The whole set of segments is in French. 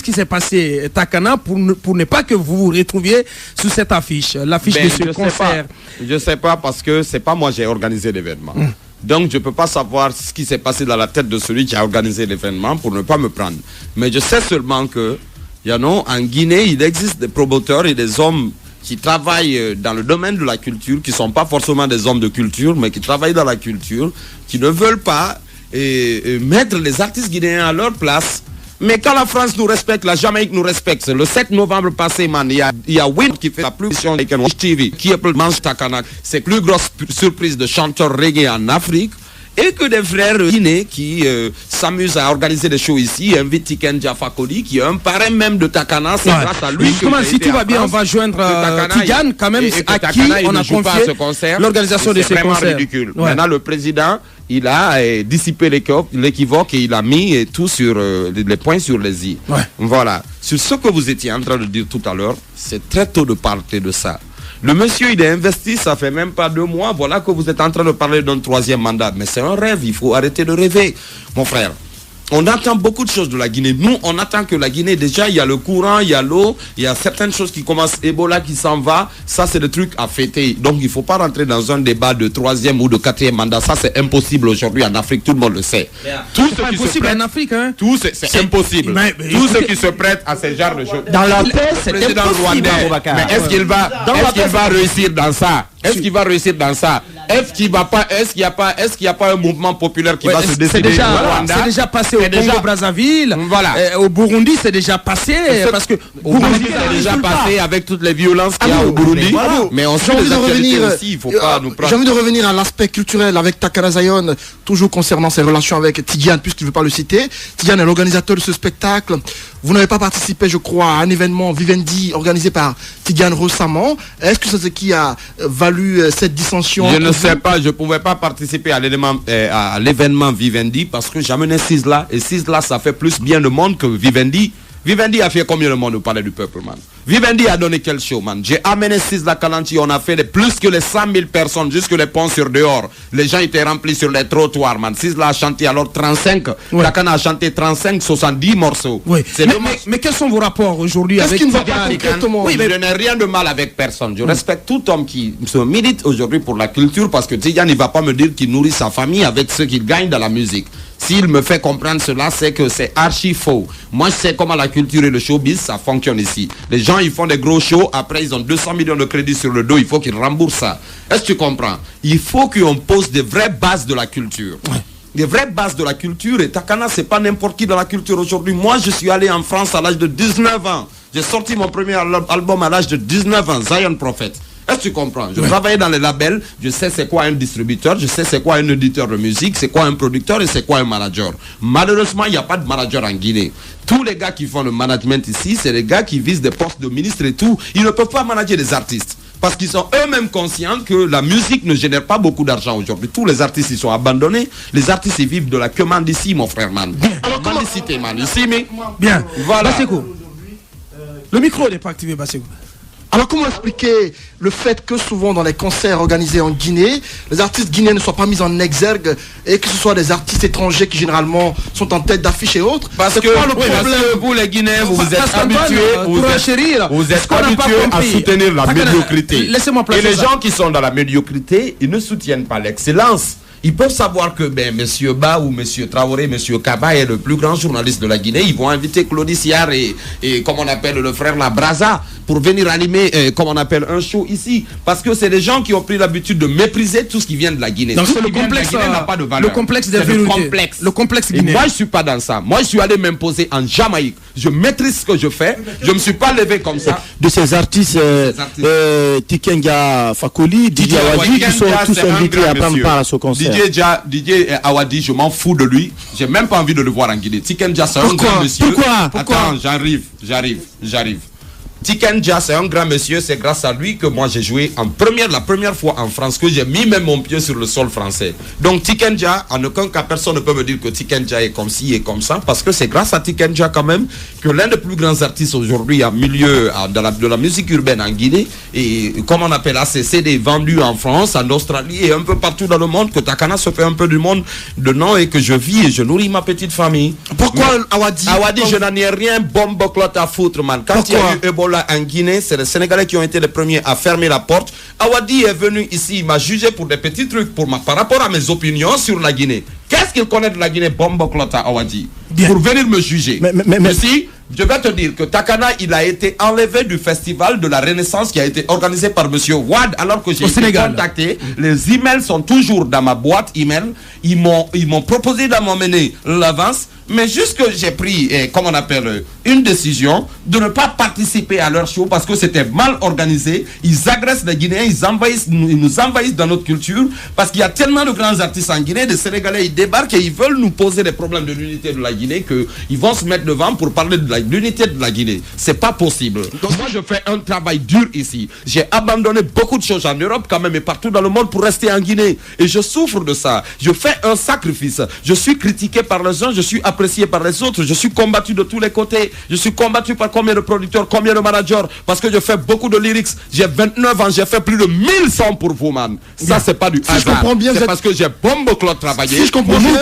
qu'est-ce qui s'est passé, Takana, pour ne pas que vous vous retrouviez sur cette affiche, l'affiche de ce concert? Je sais pas parce que c'est pas moi qui ai organisé l'événement. Donc je peux pas savoir ce qui s'est passé dans la tête de celui qui a organisé l'événement pour ne pas me prendre. Mais je sais seulement que, en Guinée, il existe des promoteurs et des hommes qui travaillent dans le domaine de la culture, qui ne sont pas forcément des hommes de culture, mais qui travaillent dans la culture, qui ne veulent pas mettre les artistes guinéens à leur place. Mais quand la France nous respecte, la Jamaïque nous respecte. Le 7 novembre passé, man, il y a Win qui fait la plus grande TV, qui appelle Mange Takana. C'est la plus grosse surprise de chanteurs reggae en Afrique. Et que des frères guinéens qui s'amusent à organiser des shows ici, invitent Tiken Jah Fakoly, qui est un parrain même de Takana. C'est grâce à lui. Justement, si tout va bien, on va joindre Tidiane, quand même, à qui on a confié l'organisation de ce concert. C'est vraiment ridicule. Maintenant, le président, il a dissipé l'équivoque et il a mis tout sur les points sur les i. Voilà. Sur ce que vous étiez en train de dire tout à l'heure, c'est très tôt de parler de ça. Le monsieur, il est investi, ça fait même pas 2 mois. Voilà que vous êtes en train de parler d'un 3e mandat. Mais c'est un rêve, il faut arrêter de rêver, mon frère. On attend beaucoup de choses de la Guinée. Nous, on attend que la Guinée, déjà, il y a le courant, il y a l'eau, il y a certaines choses qui commencent, Ebola qui s'en va. Ça, c'est des trucs à fêter. Donc, il ne faut pas rentrer dans un débat de 3e ou de 4e mandat. Ça, c'est impossible aujourd'hui en Afrique. Tout le monde le sait. Tout ce qui se prête en Afrique, hein. Tout, c'est impossible. Tout ce qui se prête à ce genre de choses. Dans la paix, c'est impossible. Mais est-ce qu'il va réussir dans ça? Est-ce qu'il va réussir dans ça? Est-ce qu'il n'y a pas un mouvement populaire qui va se décider? C'est déjà passé au Congo-Brazzaville. Voilà. Au Burundi, c'est déjà passé. Parce que au Burundi, c'est déjà passé avec toutes les violences qu'il y a au Burundi. Mais on sait les actualités aussi, il faut pas nous prendre. J'ai envie de revenir à l'aspect culturel avec Takana Zion, toujours concernant ses relations avec Tidiane, puisqu'il ne veut pas le citer. Tidiane est l'organisateur de ce spectacle. Vous n'avez pas participé, je crois, à un événement Vivendi organisé par Tidiane récemment. Est-ce que c'est ce qui a valu cette dissension? Je ne sais pas, je ne pouvais pas participer à l'événement Vivendi parce que j'amenais Sizzla. Et Sizzla, ça fait plus bien de monde que Vivendi. Vivendi a fait combien de monde au palais du peuple, man? Vivendi a donné quel show, man? J'ai amené Sizzla Kalanchi, on a fait plus que les 100 000 personnes, jusque les ponts sur dehors. Les gens étaient remplis sur les trottoirs, man. Sizzla a chanté alors 35, Takana a chanté 35, 70 morceaux. Mais quels sont vos rapports aujourd'hui avec Tidiane? Je n'ai rien de mal avec personne. Je respecte tout homme qui se milite aujourd'hui pour la culture parce que Tidiane, il ne va pas me dire qu'il nourrit sa famille avec ce qu'il gagne dans la musique. S'il me fait comprendre cela, c'est que c'est archi faux. Moi, je sais comment la culture et le showbiz, ça fonctionne ici. Les gens, ils font des gros shows, après, ils ont 200 millions de crédits sur le dos, il faut qu'ils remboursent ça. Est-ce que tu comprends? Il faut qu'on pose des vraies bases de la culture. Des vraies bases de la culture. Et Takana, c'est pas n'importe qui dans la culture aujourd'hui. Moi, je suis allé en France à l'âge de 19 ans. J'ai sorti mon premier album à l'âge de 19 ans, Zion Prophet. Est-ce que tu comprends? Je travaillais dans les labels, je sais c'est quoi un distributeur, je sais c'est quoi un éditeur de musique, c'est quoi un producteur et c'est quoi un manager. Malheureusement, il n'y a pas de manager en Guinée. Tous les gars qui font le management ici, c'est les gars qui visent des postes de ministre et tout. Ils ne peuvent pas manager des artistes. Parce qu'ils sont eux-mêmes conscients que la musique ne génère pas beaucoup d'argent aujourd'hui. Tous les artistes, ils sont abandonnés. Les artistes, ils vivent de la commande ici, mon frère, man. Alors, mendicité, man. Ici, mais... Bien. Voilà. Basekou. Le micro n'est pas activé, Basekou. Alors comment expliquer le fait que souvent dans les concerts organisés en Guinée, les artistes guinéens ne soient pas mis en exergue et que ce soit des artistes étrangers qui généralement sont en tête d'affiche et autres? Parce que vous les Guinéens, vous êtes habitués à soutenir la médiocrité. Et les gens qui sont dans la médiocrité, ils ne soutiennent pas l'excellence. Ils peuvent savoir que M. Ba ou M. Traoré, M. Kaba est le plus grand journaliste de la Guinée. Ils vont inviter Claude Siard et comme on appelle le frère La Braza pour venir animer, comme on appelle, un show ici. Parce que c'est des gens qui ont pris l'habitude de mépriser tout ce qui vient de la Guinée. Donc tout c'est le complexe, n'a pas de valeur. Le complexe d'infériorité. Le complexe guinéen. Et moi, je ne suis pas dans ça. Moi, je suis allé m'imposer en Jamaïque. Je maîtrise ce que je fais. Je ne me suis pas levé comme ça. De ces artistes, Tiken Jah Fakoly, DJ Awadi, qui sont tous invités à prendre part à ce concert. DJ Awadi, je m'en fous de lui. J'ai même pas envie de le voir en Guinée. Tiken Jah, c'est un grand monsieur. Pourquoi? Attends, j'arrive. Tikenja, c'est un grand monsieur, c'est grâce à lui que moi j'ai joué la première fois en France, que j'ai mis même mon pied sur le sol français. Donc Tikenja, en aucun cas personne ne peut me dire que Tikenja est comme ci et comme ça, parce que c'est grâce à Tikenja quand même que l'un des plus grands artistes aujourd'hui en milieu de la musique urbaine en Guinée, et comme on appelle ACC, vendus en France, en Australie et un peu partout dans le monde, que Takana se fait un peu du monde de nom et que je vis et je nourris ma petite famille. Pourquoi Awadi, je n'en ai rien bombe-clotte à foutre, man. Quand il y a eu Ebola en Guinée, c'est les Sénégalais qui ont été les premiers à fermer la porte. Awadi est venu ici, il m'a jugé pour des petits trucs par rapport à mes opinions sur la Guinée. Qu'est-ce qu'il connaît de la Guinée, bombe-clotte à Awadi? Pour venir me juger. Mais si, je vais te dire que Takana, il a été enlevé du festival de la Renaissance qui a été organisé par monsieur Wad, alors que j'ai été contacté. Les emails sont toujours dans ma boîte email. Ils m'ont proposé de m'emmener l'avance, mais juste que j'ai pris, une décision de ne pas participer à leur show parce que c'était mal organisé. Ils agressent les Guinéens, ils nous envahissent dans notre culture parce qu'il y a tellement de grands artistes en Guinée, des Sénégalais, ils débarquent et ils veulent nous poser des problèmes de l'unité de la Guinée, qu'ils vont se mettre devant pour parler de l'unité de la Guinée. C'est pas possible. Donc moi je fais un travail dur ici. J'ai abandonné beaucoup de choses en Europe quand même et partout dans le monde pour rester en Guinée. Et je souffre de ça. Je fais un sacrifice. Je suis critiqué par les uns, je suis apprécié par les autres. Je suis combattu de tous les côtés. Je suis combattu par combien de producteurs, combien de managers, parce que je fais beaucoup de lyrics. J'ai 29 ans, j'ai fait plus de 1000 sons pour vous, man. Ça c'est pas du hasard. Je comprends bien, c'est parce que j'ai bombe-clot travaillé. Si je comprends bien,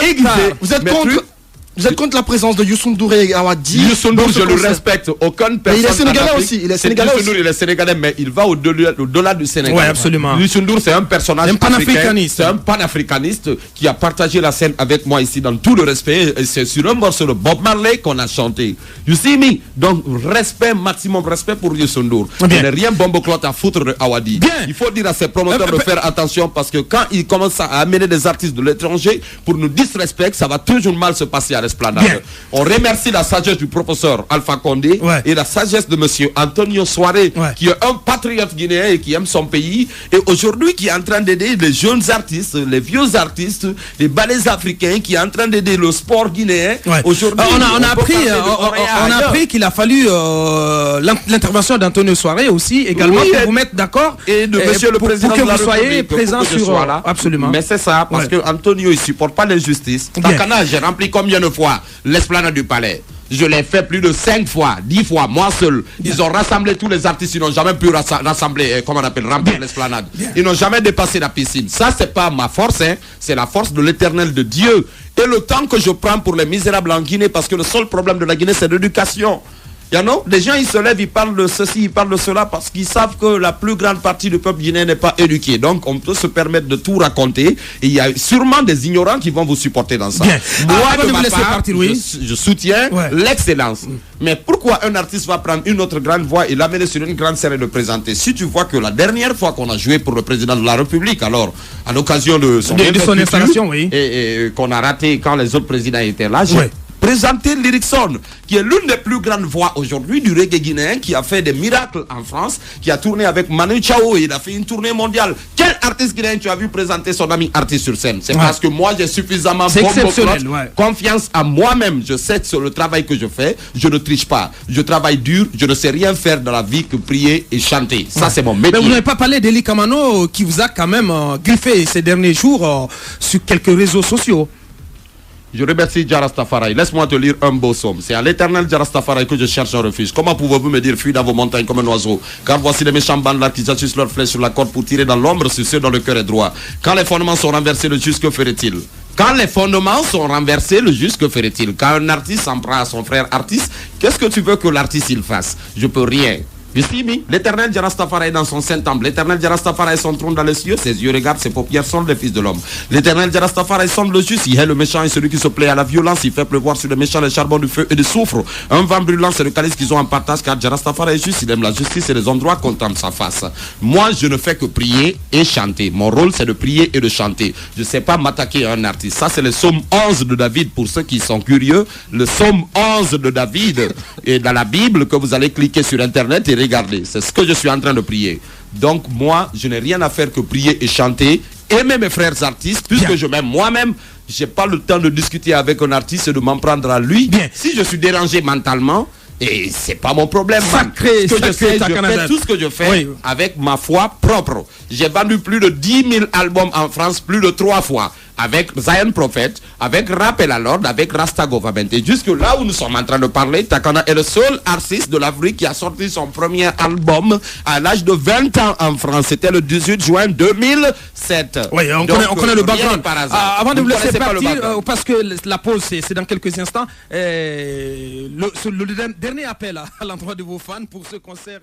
vous êtes contre la présence de Youssou N'Dour et Awadi. Youssou N'Dour, je le respecte. Aucune personne. Mais il est sénégalais aussi. Il est sénégalais aussi. Il est sénégalais, mais il va au-delà du Sénégal. Oui, absolument. Youssou N'Dour, c'est un personnage panafricaniste. C'est un panafricaniste qui a partagé la scène avec moi ici dans tout le respect. Et c'est sur un morceau de Bob Marley qu'on a chanté. You see me? Donc, respect, maximum respect pour Youssou N'Dour. Je n'ai rien bombe-clotte à foutre de Awadi. Il faut dire à ses promoteurs de faire attention parce que quand ils commencent à amener des artistes de l'étranger pour nous disrespecter, ça va toujours mal se passer à l'esplanade. On remercie la sagesse du professeur Alpha Condé et la sagesse de monsieur Antonio Soare qui est un patriote guinéen et qui aime son pays et aujourd'hui qui est en train d'aider les jeunes artistes, les vieux artistes, les ballets africains, qui est en train d'aider le sport guinéen. Aujourd'hui, on a appris qu'il a fallu l'intervention d'Antonio Soare aussi également pour vous mettre d'accord et de monsieur le président pour que de la vous soyez République, présent sur là. Absolument. Mais c'est ça parce que Antonio il supporte pas l'injustice. Takana, j'ai rempli combien de fois l'esplanade du palais? Je l'ai fait plus de 5 fois, 10 fois, moi seul. Ils ont rassemblé tous les artistes, ils n'ont jamais pu rassembler, remplir l'esplanade. Ils n'ont jamais dépassé la piscine. Ça, c'est pas ma force, c'est la force de l'éternel de Dieu. Et le temps que je prends pour les misérables en Guinée, parce que le seul problème de la Guinée, c'est l'éducation. Les gens ils se lèvent, ils parlent de ceci, ils parlent de cela parce qu'ils savent que la plus grande partie du peuple guinéen n'est pas éduqué. Donc on peut se permettre de tout raconter. Et il y a sûrement des ignorants qui vont vous supporter dans ça. Moi de ma part, je soutiens l'excellence. Mais pourquoi un artiste va prendre une autre grande voix et l'amener sur une grande scène et le présenter? Si tu vois que la dernière fois qu'on a joué pour le président de la République, alors à l'occasion de son installation, et qu'on a raté quand les autres présidents étaient là, présenter Lyricsson, qui est l'une des plus grandes voix aujourd'hui du reggae guinéen, qui a fait des miracles en France, qui a tourné avec Manu Chao, il a fait une tournée mondiale. Quel artiste guinéen tu as vu présenter son ami artiste sur scène? C'est parce que moi j'ai suffisamment confiance en moi-même. Je sais sur le travail que je fais, je ne triche pas. Je travaille dur, je ne sais rien faire dans la vie que prier et chanter. Ça c'est mon métier. Mais vous n'avez pas parlé d'Eli Kamano qui vous a quand même griffé ces derniers jours sur quelques réseaux sociaux. Je remercie Jarastafari. Laisse-moi te lire un beau somme. C'est à l'éternel Jarastafari que je cherche un refuge. Comment pouvez-vous me dire fuis dans vos montagnes comme un oiseau? Car voici les méchants bandes qui s'achussent leurs flèches sur la corde pour tirer dans l'ombre sur ceux dont le cœur est droit. Quand les fondements sont renversés, le juste que ferait-il? Quand les fondements sont renversés, le juste que ferait-il? Quand un artiste s'en prend à son frère artiste, qu'est-ce que tu veux que l'artiste il fasse? Je peux rien. L'éternel Jarastafari est dans son saint temple. L'éternel Jarastafari est son trône dans les cieux. Ses yeux regardent, ses paupières sont les fils de l'homme. L'éternel Jarastafari sonde le juste. Il est le méchant et celui qui se plaît à la violence. Il fait pleuvoir sur les méchants les charbons du feu et du soufre. Un vent brûlant, c'est le calice qu'ils ont en partage. Car Jarastafari est juste. Il aime la justice et les hommes droits contemplent sa face. Moi, je ne fais que prier et chanter. Mon rôle, c'est de prier et de chanter. Je ne sais pas m'attaquer à un artiste. Ça, c'est le psaume 11 de David. Pour ceux qui sont curieux, le psaume 11 de David est dans la Bible que vous allez cliquer sur Internet et regardez, c'est ce que je suis en train de prier. Donc moi, je n'ai rien à faire que prier et chanter, aimer mes frères artistes, puisque je m'aime moi-même. J'ai pas le temps de discuter avec un artiste et de m'en prendre à lui. Si je suis dérangé mentalement, Et c'est pas mon problème. Sacré, je fais tout ce que je fais oui, avec ma foi propre. J'ai vendu plus de 10 000 albums en France, plus de 3 fois. Avec Zion Prophet, avec Rappel à l'ordre, avec Rasta Government. Et jusque là où nous sommes en train de parler, Takana est le seul artiste de l'Afrique qui a sorti son premier album à l'âge de 20 ans en France. C'était le 18 juin 2007. Oui, on connaît le background. Avant de vous laisser partir, parce que la pause, c'est dans quelques instants, le dernier appel à l'endroit de vos fans pour ce concert.